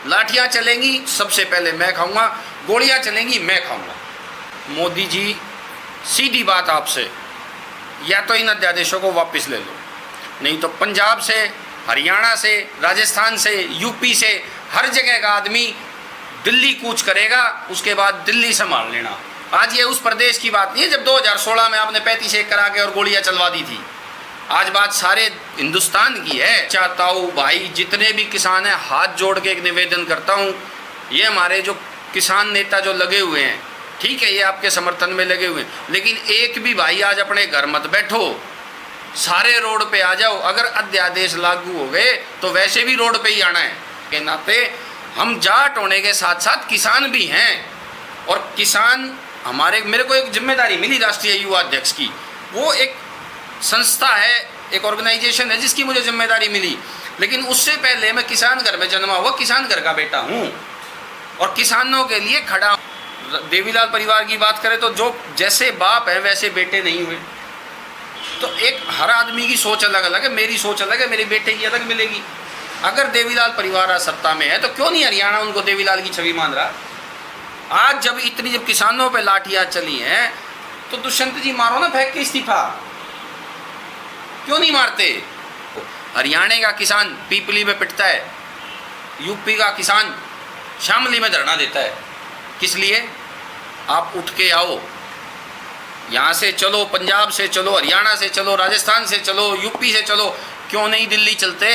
लाठियाँ चलेंगी सबसे पहले मैं खाऊंगा, गोलियाँ चलेंगी मैं खाऊंगा। मोदी जी सीधी बात आपसे, या तो इन अध्यादेशों को वापस ले लो, नहीं तो पंजाब से, हरियाणा से, राजस्थान से, यूपी से हर जगह का आदमी दिल्ली कूच करेगा, उसके बाद दिल्ली संभाल लेना। आज ये उस प्रदेश की बात नहीं है जब 2016 में आपने 35 करा के और गोलियां चलवा दी थी। आज बात सारे हिंदुस्तान की है। चाहता हूँ भाई जितने भी किसान हैं, हाथ जोड़ के एक निवेदन करता हूँ, ये हमारे जो किसान नेता जो लगे हुए हैं, ठीक है ये आपके समर्थन में लगे हुए हैं, लेकिन एक भी भाई आज अपने घर मत बैठो, सारे रोड पे आ जाओ। अगर अध्यादेश लागू हो गए तो वैसे भी रोड पे ही आना है। के नाते हम जाट होने के साथ साथ किसान भी हैं, और किसान हमारे, मेरे को एक जिम्मेदारी मिली राष्ट्रीय युवा अध्यक्ष की, वो एक संस्था है, एक ऑर्गेनाइजेशन है जिसकी मुझे जिम्मेदारी मिली, लेकिन उससे पहले मैं किसान घर में जन्मा हुआ किसान घर का बेटा हूँ और किसानों के लिए खड़ा। देवीलाल परिवार की बात करें तो जो जैसे बाप है वैसे बेटे नहीं हुए, तो एक हर आदमी की सोच अलग अलग है, मेरी सोच अलग है, मेरे बेटे की अलग मिलेगी। अगर देवीलाल परिवार आज सत्ता में है तो क्यों नहीं हरियाणा उनको देवीलाल की छवि मान रहा। आज जब किसानों पे लाठियाँ चली हैं तो दुष्यंत जी मारो ना फेंक के इस्तीफा, क्यों नहीं मारते। हरियाणा का किसान पीपली में पिटता है, यूपी का किसान शामली में धरना देता है, किस लिए। आप उठ के आओ, यहाँ से चलो, पंजाब से चलो, हरियाणा से चलो, राजस्थान से चलो, यूपी से चलो, क्यों नहीं दिल्ली चलते।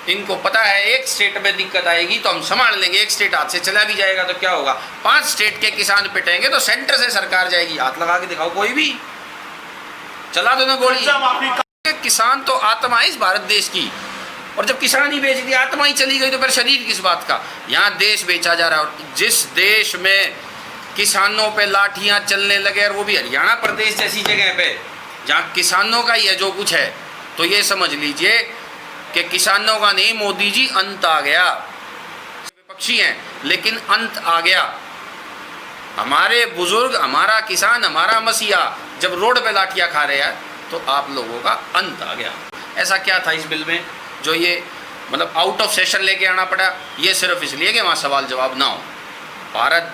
इनको पता है एक स्टेट में दिक्कत आएगी तो हम संभाल लेंगे, एक स्टेट हाथ से चला भी जाएगा तो क्या होगा, 5 स्टेट के किसान पिटेंगे तो सेंटर से सरकार जाएगी। हाथ लगा के दिखाओ, कोई भी चला दो ना गोली। किसान तो आत्मा है इस भारत देश की, और जब किसान ही बेच दिया, आत्मा ही चली गई, तो फिर शरीर किस बात का। यहाँ देश बेचा जा रहा है, और जिस देश में किसानों पे लाठियाँ चलने लगे, और वो भी हरियाणा प्रदेश जैसी जगह पे जहाँ किसानों का ही है जो कुछ है, तो ये समझ लीजिए कि किसानों का नहीं, मोदी जी अंत आ गया। विपक्षी हैं लेकिन अंत आ गया। हमारे बुजुर्ग, हमारा किसान, हमारा मसीहा जब रोड पे लाठियाँ खा रहे हैं तो आप लोगों का अंत आ गया। ऐसा क्या था इस बिल में जो ये मतलब आउट ऑफ सेशन लेके आना पड़ा, ये सिर्फ इसलिए कि वहाँ सवाल जवाब ना हो। भारत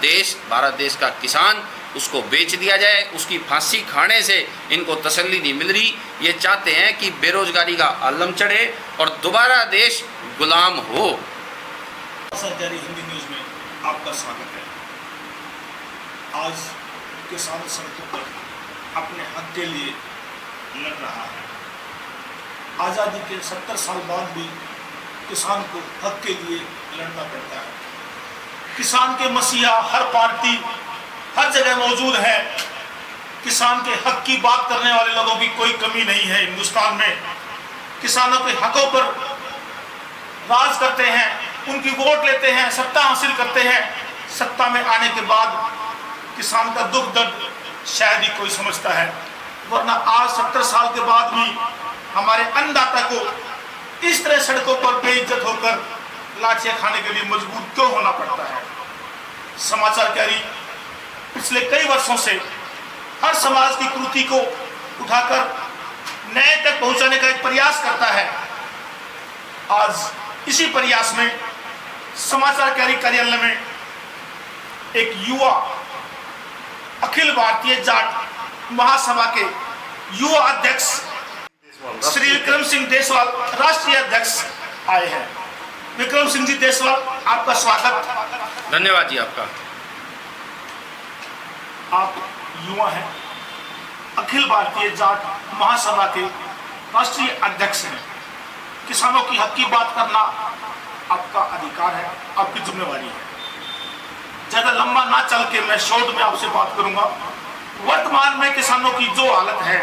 देश का किसान, उसको बेच दिया जाए, उसकी फांसी खाने से इनको तसल्ली नहीं मिल रही। ये चाहते हैं कि बेरोजगारी का आलम चढ़े और दोबारा देश गुलाम हो। सरकारी हिंदी न्यूज़ में आपका स्वागत है। आज किसान सड़कों पर अपने हक के लिए लड़ रहा है। आज़ादी के 70 साल बाद भी किसान को हक के लिए लड़ना पड़ता है। किसान के मसीहा हर पार्टी, हर जगह मौजूद है। किसान के हक की बात करने वाले लोगों की कोई कमी नहीं है हिंदुस्तान में। किसानों के हकों पर राज करते हैं, उनकी वोट लेते हैं, सत्ता हासिल करते हैं। सत्ता में आने के बाद किसान का दुख दर्द शायद ही कोई समझता है, वरना आज 70 साल के बाद भी हमारे अन्नदाता को इस तरह सड़कों पर बेइज्जत होकर लाठियां खाने के लिए मजबूर क्यों होना पड़ता है। समाचार कैरी पिछले कई वर्षों से हर समाज की कुरीति को उठाकर न्याय तक पहुंचाने का एक प्रयास करता है। आज इसी प्रयास में समाचार कैरी कार्यालय में एक युवा अखिल भारतीय जाट महासभा के युवा अध्यक्ष श्री विक्रम सिंह देसवाल, राष्ट्रीय अध्यक्ष आए हैं। विक्रम सिंह जी देसवाल, आपका स्वागत। धन्यवाद जी आपका। आप युवा हैं, अखिल भारतीय जाट महासभा के राष्ट्रीय अध्यक्ष हैं। किसानों की हक की बात करना आपका अधिकार है, आपकी जिम्मेवारी है। ज्यादा लंबा ना चल के मैं शॉर्ट में आपसे बात करूंगा। वर्तमान में किसानों की जो हालत है,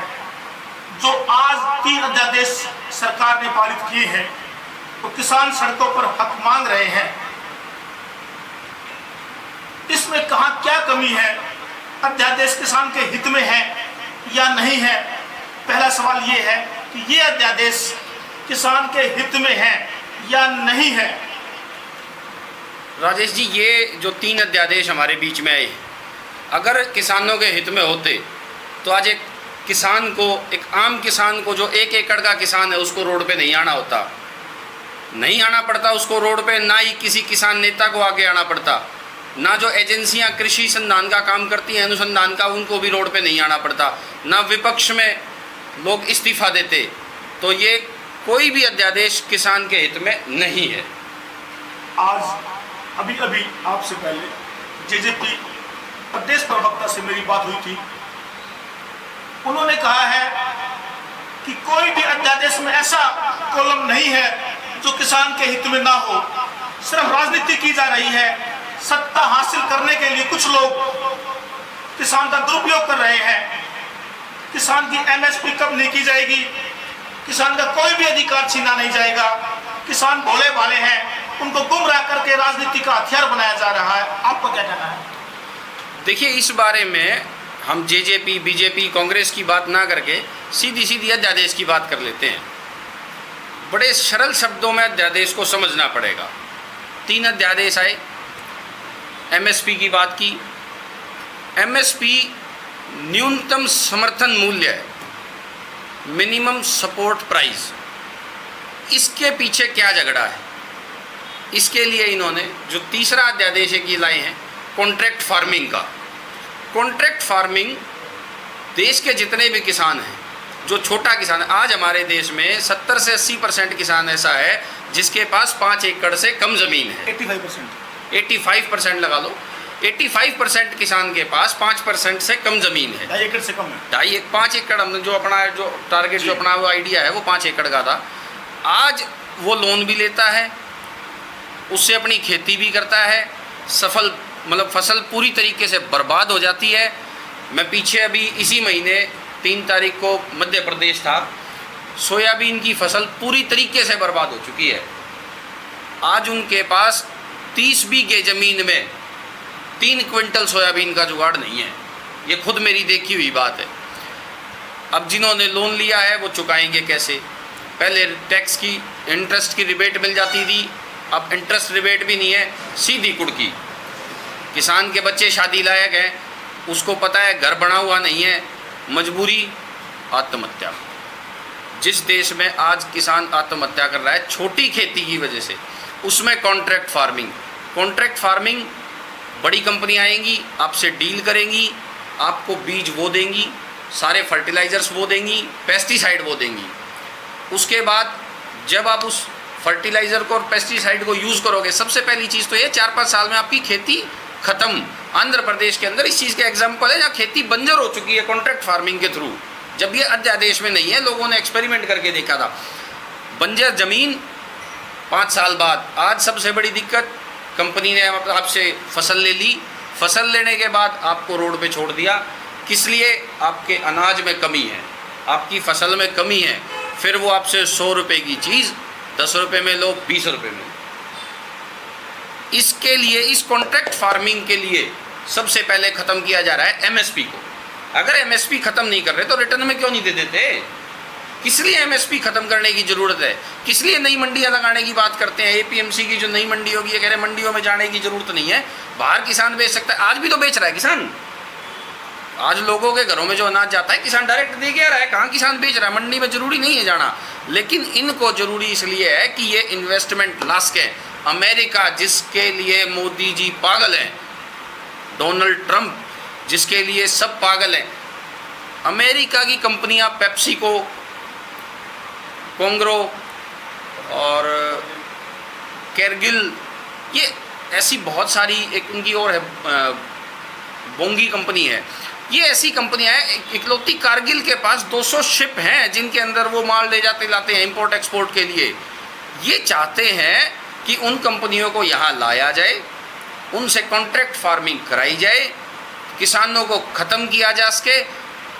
जो आज 3 अध्यादेश सरकार ने पारित किए हैं, तो किसान सड़कों पर हक मांग रहे हैं। इसमें कहां क्या कमी है? अध्यादेश किसान के हित में है या नहीं है? पहला सवाल यह है कि ये अध्यादेश किसान के हित में है या नहीं है। राजेश जी, ये जो 3 अध्यादेश हमारे बीच में आए, अगर किसानों के हित में होते तो आज एक किसान को, एक आम किसान को जो 1 एकड़ का किसान है, उसको रोड पे नहीं आना होता। नहीं आना पड़ता उसको रोड पे, ना ही किसी किसान नेता को आगे आना पड़ता, ना जो एजेंसियां कृषि संधान का काम करती हैं अनुसंधान का, उनको भी रोड पे नहीं आना पड़ता, ना विपक्ष में लोग इस्तीफा देते। तो ये कोई भी अध्यादेश किसान के हित में नहीं है। आज अभी अभी आपसे पहले जेजेपी प्रदेश प्रवक्ता से मेरी बात हुई थी, उन्होंने कहा है कि कोई भी अध्यादेश में ऐसा कॉलम नहीं है जो किसान के हित में ना हो, सिर्फ राजनीति की जा रही है। सत्ता हासिल करने के लिए कुछ लोग किसान का दुरुपयोग कर रहे हैं। किसान की एमएसपी कम नहीं की जाएगी, किसान का कोई भी अधिकार छीना नहीं जाएगा। किसान भोले भाले हैं, उनको गुमराह करके राजनीति का हथियार बनाया जा रहा है। आपको क्या कहना है? देखिए, इस बारे में हम जेजेपी, बीजेपी, कांग्रेस की बात ना करके सीधी सीधी अध्यादेश की बात कर लेते हैं। बड़े सरल शब्दों में अध्यादेश को समझना पड़ेगा। 3 अध्यादेश आए। एमएसपी की बात की। एमएसपी न्यूनतम समर्थन मूल्य है, मिनिमम सपोर्ट प्राइस। इसके पीछे क्या झगड़ा है? इसके लिए इन्होंने जो तीसरा अध्यादेश एक ये लाए हैं, कॉन्ट्रैक्ट फार्मिंग का। कॉन्ट्रैक्ट फार्मिंग देश के जितने भी किसान हैं, जो छोटा किसान है, आज हमारे देश में 70 से 80% किसान ऐसा है जिसके पास 5 एकड़ से कम ज़मीन है। 85% लगा लो। 85% किसान के पास 5% से कम ज़मीन है। 2.5 एकड़ से कम है। 5 एकड़ हमने जो अपना जो टारगेट जो अपना वो आइडिया है वो 5 एकड़ का था। आज वो लोन भी लेता है, उससे अपनी खेती भी करता है, सफल मतलब फसल पूरी तरीके से बर्बाद हो जाती है। मैं पीछे अभी इसी महीने 3 तारीख को मध्य प्रदेश था, सोयाबीन की फसल पूरी तरीके से बर्बाद हो चुकी है। आज उनके पास 30 बीघे ज़मीन में 3 क्विंटल सोयाबीन का जुगाड़ नहीं है। ये खुद मेरी देखी हुई बात है। अब जिन्होंने लोन लिया है वो चुकाएंगे कैसे? पहले टैक्स की इंटरेस्ट की रिबेट मिल जाती थी, अब इंटरेस्ट रिबेट भी नहीं है, सीधी कुड़की। किसान के बच्चे शादी लायक हैं, उसको पता है घर बना हुआ नहीं है, मजबूरी आत्महत्या। जिस देश में आज किसान आत्महत्या कर रहा है छोटी खेती की वजह से, उसमें कॉन्ट्रैक्ट फार्मिंग। कॉन्ट्रैक्ट फार्मिंग, बड़ी कंपनी आएंगी, आपसे डील करेंगी, आपको बीज वो देंगी, सारे फर्टिलाइज़र्स वो देंगी, पेस्टिसाइड वो देंगी। उसके बाद जब आप उस फर्टिलाइज़र को और पेस्टिसाइड को यूज़ करोगे, सबसे पहली चीज़ तो ये 4-5 साल में आपकी खेती ख़त्म। आंध्र प्रदेश के अंदर इस चीज़ का एग्जाम्पल है जहाँ खेती बंजर हो चुकी है कॉन्ट्रैक्ट फार्मिंग के थ्रू। जब ये अध्यादेश में नहीं है, लोगों ने एक्सपेरिमेंट करके देखा था। बंजर ज़मीन 5 साल बाद, आज सबसे बड़ी दिक्कत, कंपनी ने आपसे फसल ले ली, फसल लेने के बाद आपको रोड पे छोड़ दिया। किस लिए? आपके अनाज में कमी है, आपकी फसल में कमी है, फिर वो आपसे 100 रुपये की चीज़ 10 रुपये में लो, 20 रुपये में। इसके लिए, इस कॉन्ट्रैक्ट फार्मिंग के लिए सबसे पहले ख़त्म किया जा रहा है एमएसपी को। अगर एमएसपी ख़त्म नहीं कर रहे तो रिटर्न में क्यों नहीं दे देते? किस लिए एमएसपी ख़त्म करने की ज़रूरत है? किस लिए नई मंडियाँ लगाने की बात करते हैं? एपीएमसी की जो नई मंडी होगी, ये कह रहे हैं मंडियों में जाने की ज़रूरत नहीं है, बाहर किसान बेच सकता है। आज भी तो बेच रहा है किसान। आज लोगों के घरों में जो अनाज जाता है किसान डायरेक्ट दे के आ रहा है। कहाँ किसान बेच रहा है? मंडी में ज़रूरी नहीं है जाना। लेकिन इनको ज़रूरी इसलिए है कि ये इन्वेस्टमेंट ला सकें। अमेरिका, जिसके लिए मोदी जी पागल हैं, डोनाल्ड ट्रंप जिसके लिए सब पागल हैं, अमेरिका की कंपनियां पेप्सिको, कोंग्रो और कैरगिल, ये ऐसी बहुत सारी, एक उनकी और है बोंगी कंपनी है, ये ऐसी कंपनियां हैं। इकलौती कारगिल के पास 200 शिप हैं जिनके अंदर वो माल ले जाते लाते हैं इंपोर्ट एक्सपोर्ट के लिए। ये चाहते हैं कि उन कंपनियों को यहाँ लाया जाए, उनसे कॉन्ट्रैक्ट फार्मिंग कराई जाए, किसानों को ख़त्म किया जा सके।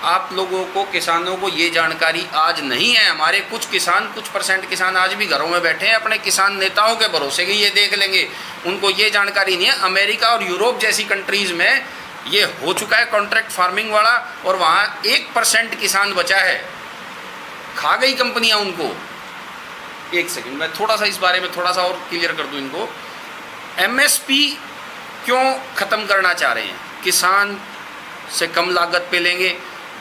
आप लोगों को, किसानों को ये जानकारी आज नहीं है। हमारे कुछ किसान, कुछ % किसान आज भी घरों में बैठे हैं अपने किसान नेताओं के भरोसे कि ये देख लेंगे, उनको ये जानकारी नहीं है। अमेरिका और यूरोप जैसी कंट्रीज़ में ये हो चुका है कॉन्ट्रैक्ट फार्मिंग वाला, और वहाँ 1% किसान बचा है, खा गई कंपनियाँ उनको। एक सेकंड, मैं थोड़ा सा इस बारे में थोड़ा सा और क्लियर कर दूं इनको। एमएसपी क्यों ख़त्म करना चाह रहे हैं? किसान से कम लागत पे लेंगे।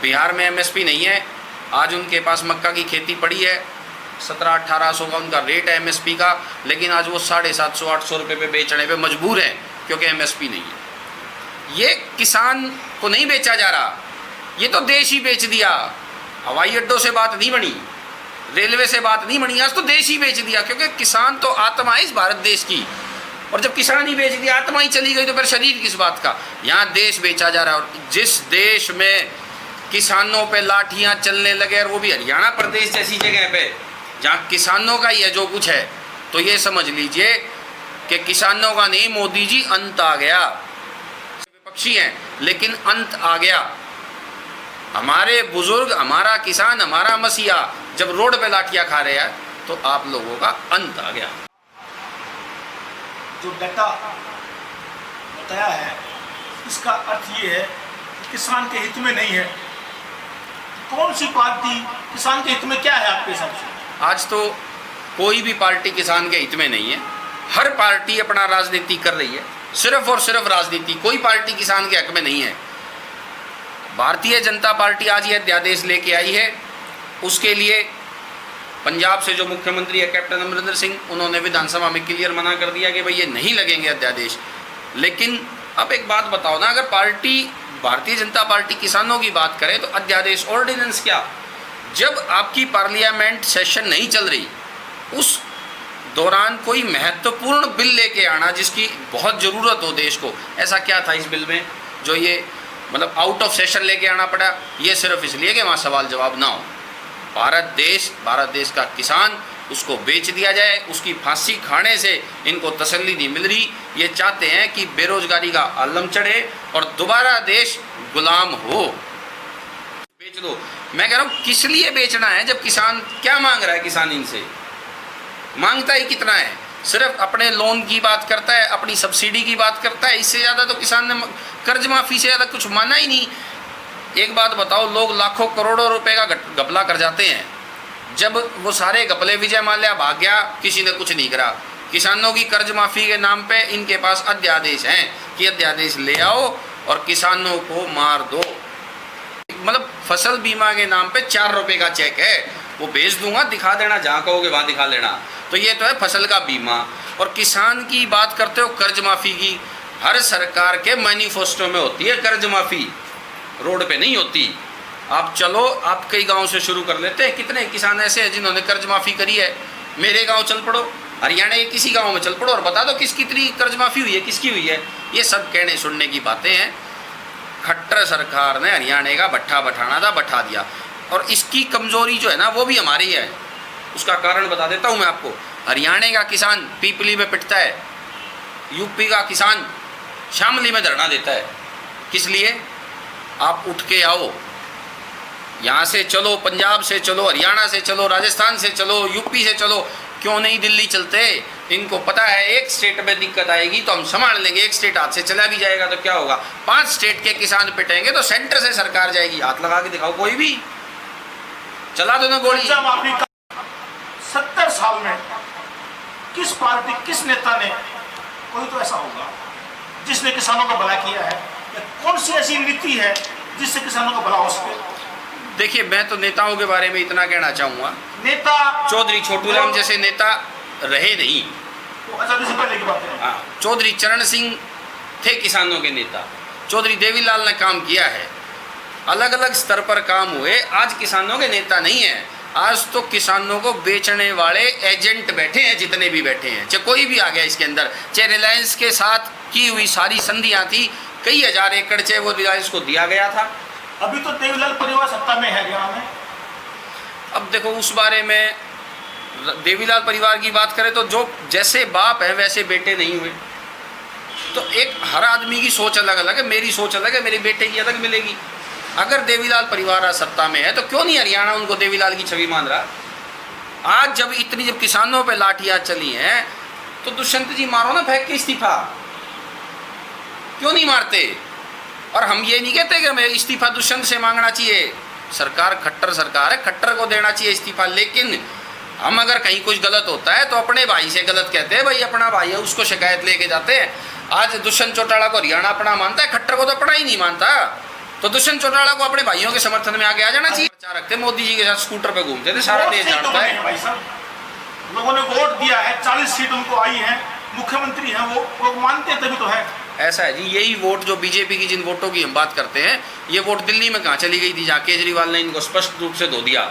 बिहार में एमएसपी नहीं है, आज उनके पास मक्का की खेती पड़ी है, 1700-1800 का उनका रेट है MSP का, लेकिन आज वो 750-800 रुपये पे बेचने पे मजबूर हैं क्योंकि MSP नहीं है। ये किसान को नहीं बेचा जा रहा, ये तो देश ही बेच दिया। हवाई अड्डों से बात नहीं बनी, रेलवे से बात नहीं बनी, आज तो देश ही बेच दिया, क्योंकि किसान तो आत्मा है इस भारत देश की। और जब किसान ही बेच दिया, आत्मा ही चली गई, तो फिर शरीर किस बात का। यहाँ देश बेचा जा रहा है। और जिस देश में किसानों पे लाठियाँ चलने लगे, और वो भी हरियाणा प्रदेश जैसी जगह पे जहाँ किसानों का ही है जो कुछ है, तो ये समझ लीजिए कि किसानों का नहीं, मोदी जी अंत आ गया। विपक्षी हैं लेकिन अंत आ गया। हमारे बुजुर्ग, हमारा किसान, हमारा मसीहा जब रोड पे लाठियाँ खा रहे हैं, तो आप लोगों का अंत आ गया। जो डाटा बताया है, इसका अर्थ ये है कि किसान के हित में नहीं है। कौन सी पार्टी किसान के हित में, क्या है आपके हिसाब से? आज तो कोई भी पार्टी किसान के हित में नहीं है। हर पार्टी अपना राजनीति कर रही है, सिर्फ और सिर्फ राजनीति। कोई पार्टी किसान के हक में नहीं है। भारतीय जनता पार्टी आज ये अध्यादेश लेके आई है, उसके लिए पंजाब से जो मुख्यमंत्री है कैप्टन अमरिंदर सिंह, उन्होंने विधानसभा में क्लियर मना कर दिया कि भाई ये नहीं लगेंगे अध्यादेश। लेकिन अब एक बात बताओ ना, अगर पार्टी भारतीय जनता पार्टी किसानों की बात करे तो अध्यादेश, ऑर्डिनेंस क्या? जब आपकी पार्लियामेंट सेशन नहीं चल रही, उस दौरान कोई महत्वपूर्ण बिल लेके आना जिसकी बहुत ज़रूरत हो देश को, ऐसा क्या था इस बिल में जो ये मतलब आउट ऑफ सेशन लेके आना पड़ा? ये सिर्फ इसलिए कि वहाँ सवाल जवाब ना हो। भारत देश का किसान, उसको बेच दिया जाए, उसकी फांसी खाने से इनको तसल्ली नहीं मिल रही। ये चाहते हैं कि बेरोजगारी का आलम चढ़े और दोबारा देश गुलाम हो। बेच दो। मैं कह रहा हूँ किस लिए बेचना है, जब किसान क्या मांग रहा है? किसान इनसे मांगता ही कितना है? सिर्फ अपने लोन की बात करता है, अपनी सब्सिडी की बात करता है। इससे ज़्यादा तो किसान ने कर्ज माफ़ी से ज़्यादा कुछ माना ही नहीं। एक बात बताओ, लोग लाखों करोड़ों रुपए का घपला कर जाते हैं, जब वो सारे घपले विजय माल्या भाग गया, किसी ने कुछ नहीं करा। किसानों की कर्ज माफ़ी के नाम पे इनके पास अध्यादेश हैं कि अध्यादेश ले आओ और किसानों को मार दो। मतलब फसल बीमा के नाम पे 4 रुपये का चेक है, वो भेज दूंगा, दिखा देना, जहाँ कहोगे वहाँ दिखा लेना। तो ये तो है फसल का बीमा। और किसान की बात करते हो कर्ज माफ़ी की, हर सरकार के मैनिफेस्टो में होती है कर्ज माफ़ी, रोड पे नहीं होती। आप चलो, आप कई गांव से शुरू कर लेते हैं। कितने किसान ऐसे हैं जिन्होंने कर्ज माफ़ी करी है? मेरे गांव चल पड़ो, हरियाणा के किसी गांव में चल पड़ो और बता दो कितनी कर्ज माफ़ी हुई है, किसकी हुई है। ये सब कहने सुनने की बातें हैं। खट्टर सरकार ने हरियाणा का भट्ठा बैठाना था, बैठा दिया। और इसकी कमज़ोरी जो है ना, वो भी हमारी है। उसका कारण बता देता हूँ मैं आपको। हरियाणा का किसान पीपली में पिटता है, यूपी का किसान शामली में धरना देता है। किस लिए? आप उठ के आओ, यहाँ से चलो, पंजाब से चलो, हरियाणा से चलो, राजस्थान से चलो, यूपी से चलो, क्यों नहीं दिल्ली चलते? इनको पता है एक स्टेट में दिक्कत आएगी तो हम संभाल लेंगे, एक स्टेट हाथ से चला भी जाएगा तो क्या होगा? 5 स्टेट के किसान पिटेंगे तो सेंटर से सरकार जाएगी। हाथ लगा के दिखाओ, कोई भी चला दो ना गोली। 70 साल में किस पार्टी, किस नेता ने, कोई तो ऐसा होगा जिसने किसानों का भला किया है? कौन सी ऐसी नीति है जिससे किसानों का भला हो सके? देखिए, मैं तो नेताओं के बारे में इतना कहना चाहूँगा, नेता चौधरी छोटूराम जैसे नेता रहे नहीं। तो अच्छा, इससे पहले की बात है। हाँ, चौधरी चरण सिंह थे किसानों के नेता, चौधरी देवीलाल ने काम किया है, अलग अलग स्तर पर काम हुए। आज किसानों के नेता नहीं है। आज तो किसानों को बेचने वाले एजेंट बैठे हैं, जितने भी बैठे हैं, चाहे कोई भी आ गया इसके अंदर। चाहे रिलायंस के साथ की हुई सारी संधियाँ थी, कई हज़ार एकड़ चाहे वो रिलायंस को दिया गया था। अभी तो देवीलाल परिवार सत्ता में है हरियाणा में। अब देखो, उस बारे में देवीलाल परिवार की बात करें तो जो जैसे बाप है वैसे बेटे नहीं हुए। तो एक हर आदमी की सोच अलग अलग है। मेरी सोच अलग है, मेरे बेटे की अलग मिलेगी। अगर देवीलाल परिवार आज सत्ता में है तो क्यों नहीं हरियाणा उनको देवीलाल की छवि मान रहा? आज जब किसानों पे लाठियाँ चली हैं तो दुष्यंत जी मारो ना, फेंक के इस्तीफा। क्यों नहीं मारते? और हम ये नहीं कहते कि हमें इस्तीफा दुष्यंत से मांगना चाहिए। सरकार खट्टर सरकार है, खट्टर को देना चाहिए इस्तीफा। लेकिन हम अगर कहीं कुछ गलत होता है तो अपने भाई से गलत कहते हैं, भाई अपना भाई है उसको शिकायत लेके जाते हैं। आज दुष्यंत चौटाला को हरियाणा अपना मानता है, खट्टर को तो अपना ही नहीं मानता। तो दुष्यंत चौटाला को अपने भाइयों के समर्थन में आगे आ जाना चाहिए। प्रचार रखते मोदी जी के साथ स्कूटर पे घूमते थे, सारा देश जानता है। भाई साहब लोगों ने वोट दिया है, 40 सीट उनको आई है, मुख्यमंत्री हैं वो लोग मानते हैं तभी तो है। ऐसा है जी, यही वोट जो बीजेपी की जिन वोटों की हम बात करते हैं, ये वोट दिल्ली में कहाँ चली गई थी, जहाँ केजरीवाल ने इनको स्पष्ट रूप से धो दिया।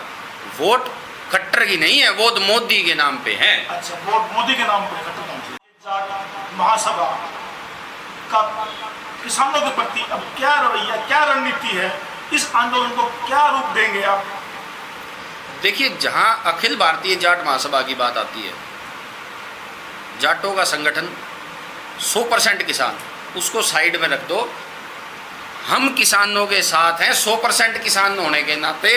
वोट खट्टर की नहीं है, वोट मोदी के नाम पे है। अच्छा, वोट मोदी के नाम पे खत्म होनी चाहिए। जाट महासभा का किसानों के प्रति अब क्या रवैया, क्या रणनीति है, इस आंदोलन को क्या रूप देंगे आप? देखिए, जहां अखिल भारतीय जाट महासभा की बात आती है, जाटों का संगठन 100% किसान, उसको साइड में रख दो। हम किसानों के साथ हैं, 100% किसान होने के नाते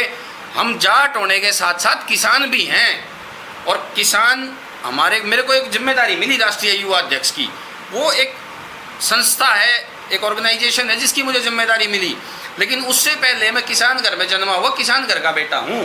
हम जाट होने के साथ साथ किसान भी हैं। और किसान हमारे, मेरे को एक जिम्मेदारी मिली राष्ट्रीय युवा अध्यक्ष की, वो एक संस्था है, एक ऑर्गेनाइजेशन है जिसकी मुझे जिम्मेदारी मिली। लेकिन उससे पहले मैं किसान घर में जन्मा हुआ किसान घर का बेटा हूँ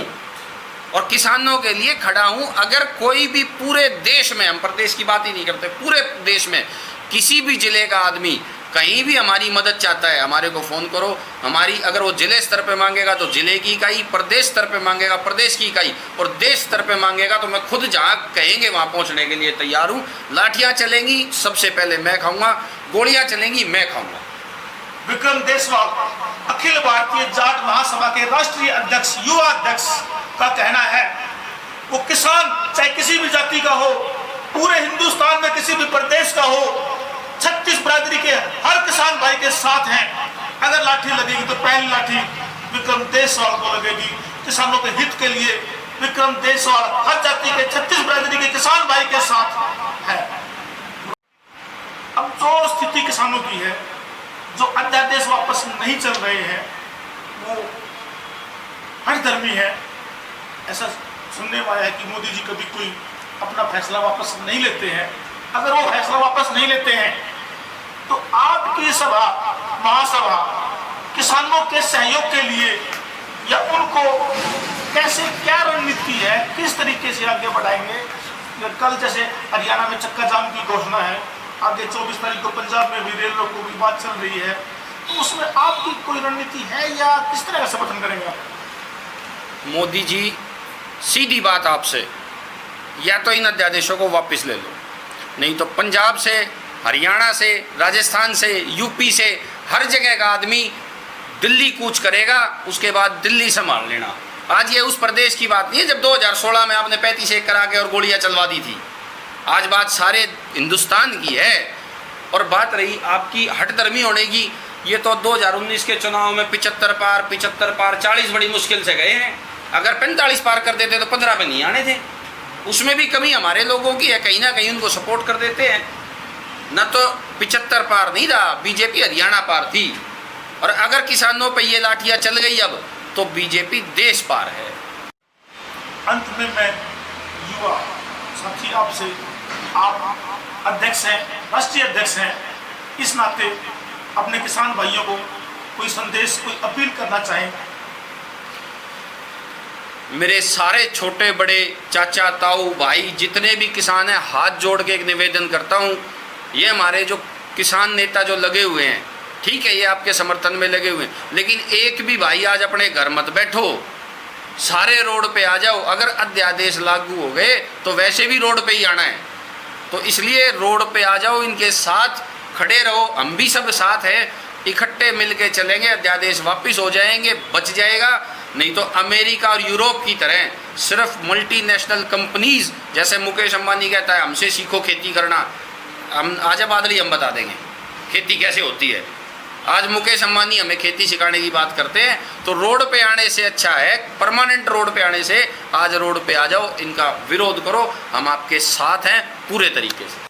और किसानों के लिए खड़ा हूँ। अगर कोई भी पूरे देश में, हम प्रदेश की बात ही नहीं करते, पूरे देश में किसी भी जिले का आदमी कहीं भी हमारी मदद चाहता है, हमारे को फ़ोन करो। हमारी, अगर वो जिले स्तर पे मांगेगा तो जिले की इकाई, प्रदेश स्तर पे मांगेगा प्रदेश की इकाई, और देश स्तर पे मांगेगा तो मैं खुद जहाँ कहेंगे वहाँ पहुँचने के लिए तैयार हूँ। लाठियाँ चलेंगी सबसे पहले मैं खाऊंगा, गोलियाँ चलेंगी मैं खाऊंगा। विक्रम देशवाल, अखिल भारतीय जाट महासभा के राष्ट्रीय अध्यक्ष, युवा अध्यक्ष का कहना है वो किसान चाहे किसी भी जाति का हो, पूरे हिंदुस्तान में किसी भी प्रदेश का हो, 36 बिरादरी के हर किसान भाई के साथ हैं। अगर लाठी लगेगी तो पहली लाठी विक्रम देशवाल को लगेगी। किसानों के हित के लिए विक्रम देशवाल हर जाति के 36 बिरादरी के किसान भाई के साथ है। अब जो स्थिति किसानों की है, जो अध्यादेश वापस नहीं चल रहे हैं, वो हर धर्मी है। ऐसा सुनने में आया है कि मोदी जी कभी कोई अपना फैसला वापस नहीं लेते हैं। अगर वो फैसला वापस नहीं लेते हैं तो आपकी सभा, महासभा किसानों के सहयोग के लिए या उनको कैसे, क्या रणनीति है, किस तरीके से आगे बढ़ाएंगे? कल जैसे हरियाणा में चक्का जाम की घोषणा है, आगे 24 तारीख को पंजाब में भी रेल रोको की बात चल रही है, तो उसमें आपकी कोई रणनीति है या किस तरह का समर्थन करेंगे आप? मोदी जी, सीधी बात आपसे, या तो इन अध्यादेशों को वापस ले लो, नहीं तो पंजाब से, हरियाणा से, राजस्थान से, यूपी से, हर जगह का आदमी दिल्ली कूच करेगा, उसके बाद दिल्ली संभाल लेना। आज ये उस प्रदेश की बात नहीं है जब 2016 में आपने 35 करा के और गोलियां चलवा दी थी। आज बात सारे हिंदुस्तान की है। और बात रही आपकी हठधर्मी होने की, ये तो 2019 के चुनाव में 75 पार 40 बड़ी मुश्किल से गए हैं। अगर 45 पार कर देते तो 15 पे नहीं आने थे। उसमें भी कमी हमारे लोगों की है, कहीं ना कहीं उनको सपोर्ट कर देते हैं। न तो 75 पार नहीं था, बीजेपी हरियाणा पार थी। और अगर किसानों पे ये लाठियाँ चल गई अब, तो बीजेपी देश पार है। अंत में मैं युवा साथी आपसे, आप अध्यक्ष हैं, राष्ट्रीय अध्यक्ष हैं, इस नाते अपने किसान भाइयों को कोई संदेश, कोई अपील करना चाहें? मेरे सारे छोटे बड़े चाचा ताऊ भाई जितने भी किसान हैं, हाथ जोड़ के एक निवेदन करता हूँ, ये हमारे जो किसान नेता जो लगे हुए हैं, ठीक है, ये आपके समर्थन में लगे हुए हैं, लेकिन एक भी भाई आज अपने घर मत बैठो, सारे रोड पे आ जाओ। अगर अध्यादेश लागू हो गए तो वैसे भी रोड पे ही आना है, तो इसलिए रोड पे आ जाओ, इनके साथ खड़े रहो। हम भी सब साथ हैं, इकट्ठे मिलके चलेंगे, अध्यादेश वापस हो जाएंगे, बच जाएगा। नहीं तो अमेरिका और यूरोप की तरह सिर्फ मल्टीनेशनल कंपनीज, जैसे मुकेश अंबानी कहता है हमसे सीखो खेती करना, हम आजा बादली हम बता देंगे खेती कैसे होती है। आज मुकेश अंबानी हमें खेती सिखाने की बात करते हैं, तो रोड पे आने से अच्छा है, परमानेंट रोड पे आने से आज रोड पे आ जाओ, इनका विरोध करो, हम आपके साथ हैं पूरे तरीके से।